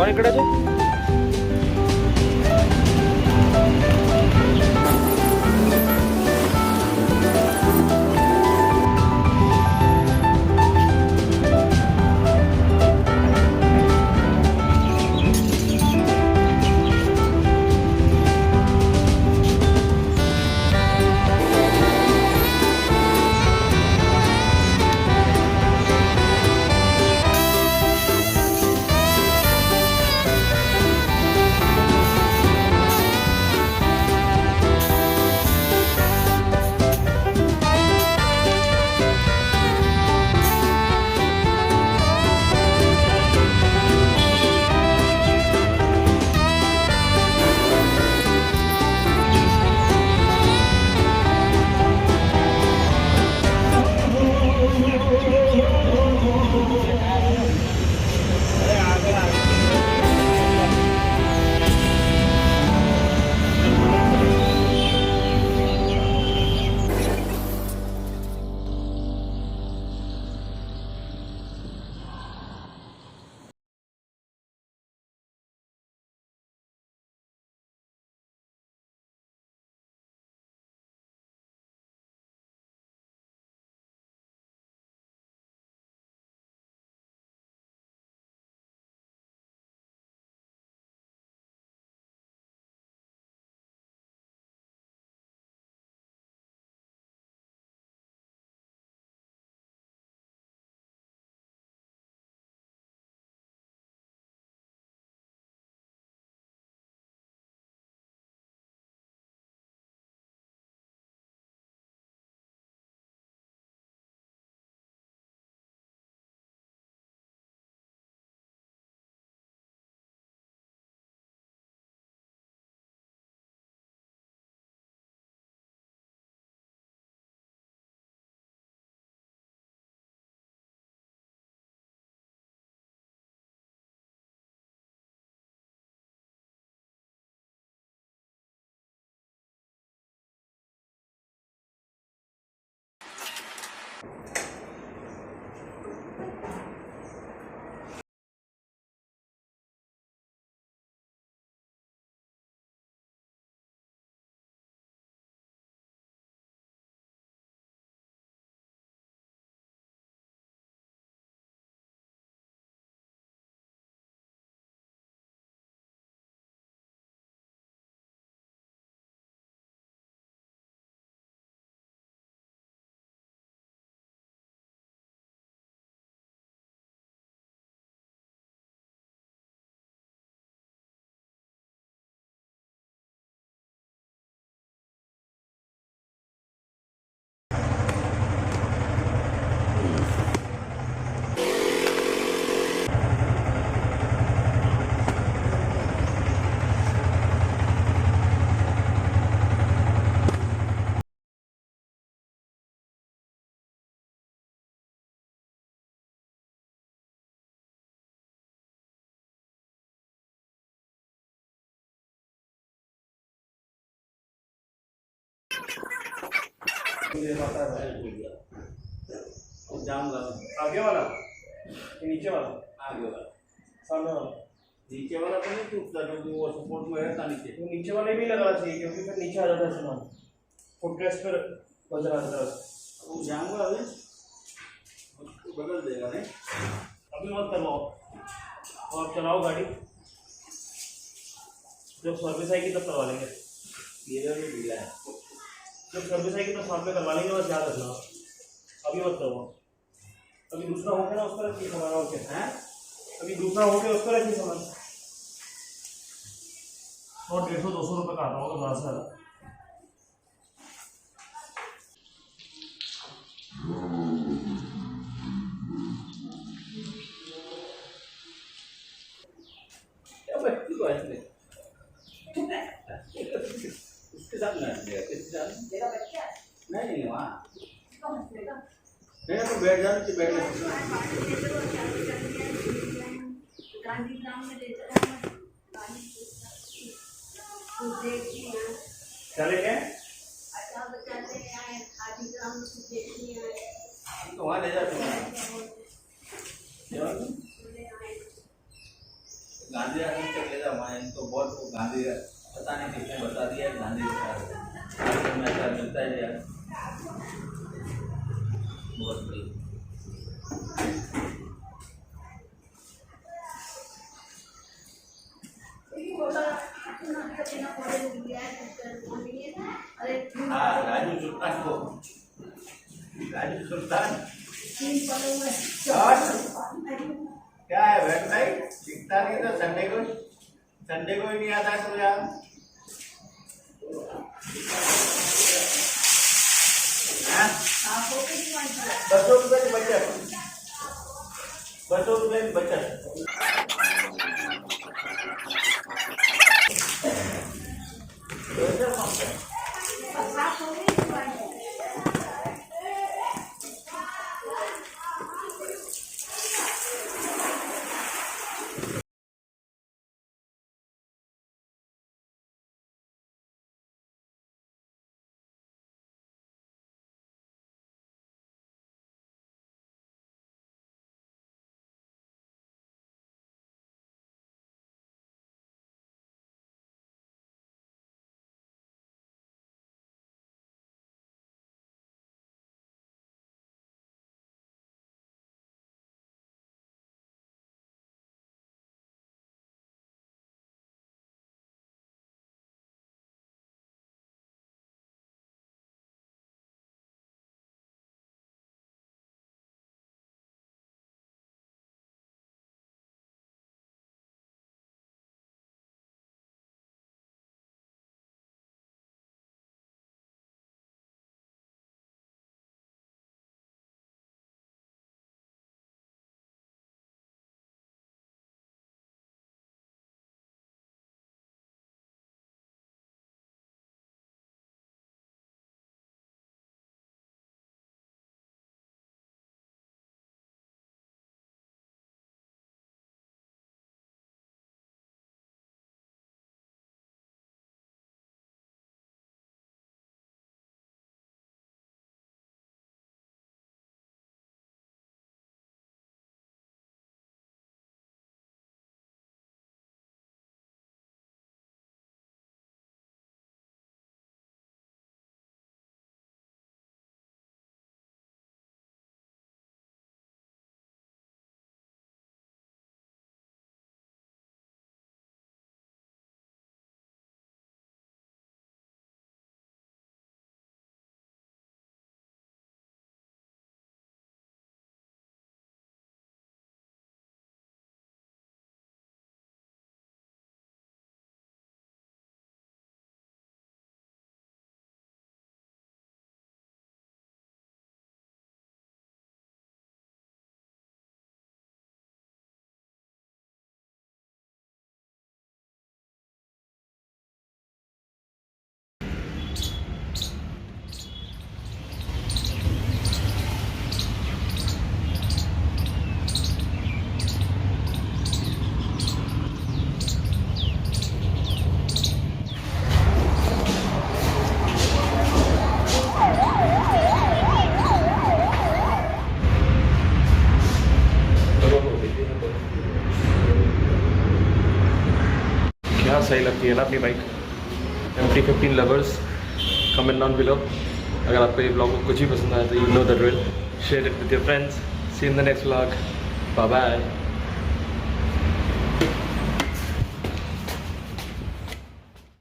भावा इकडे तू आगे वाला नीचे वाला आगे वाला सामने वाला नीचे वाला तो नहीं टूटता क्योंकि वो सपोर्ट में रहता नीचे तो नीचे वाले भी लगाना चाहिए क्योंकि फिर नीचे आ जाता है सामान फुटरेस्ट पर वजन आता है वो जाऊंगा अभी उसको बदल देगा नहीं अभी मत करवाओ और आप चलाओ गाड़ी जब सर्विस आएगी तब करवा लेंगे ये भी ढीला है जब सर्विस आएगी तो साथ में करवा लेंगे बस याद रखना अभी मत करवाओ अभी दूसरा हो गया ना उस पर रखिए सामान और क्या हैं अभी दूसरा हो गया उस पर रखिए सामान 100-150-200 रुपये का आता होगा ज़्यादा से ज़्यादा उसके साथ किसके साथ नहीं वहाँ नहीं तो बैठ जाने बैठ चलेंगे तो वहाँ ले जाते हैं गांधी आश्रम चले जाओ, वहाँ इनको बहुत वो गांधी पता नहीं किसने बता दिया है, गांधी आश्रम में ऐसा मिलता है यार, बहुत बड़ी। हाँ राजू सुल्तान को, राजू सुल्तान क्या है बैठ भाई, दिखता नहीं तो संडे को ही नहीं आता तो यार। ₹200 की बचत, ₹200 की बचत। क्या सही लगती है ना अपनी bike. MT-15 lovers comment down below. अगर आपको ये ब्लॉग कुछ ही पसंद आया तो you know the drill, share it with your friends. See in the next vlog, bye bye.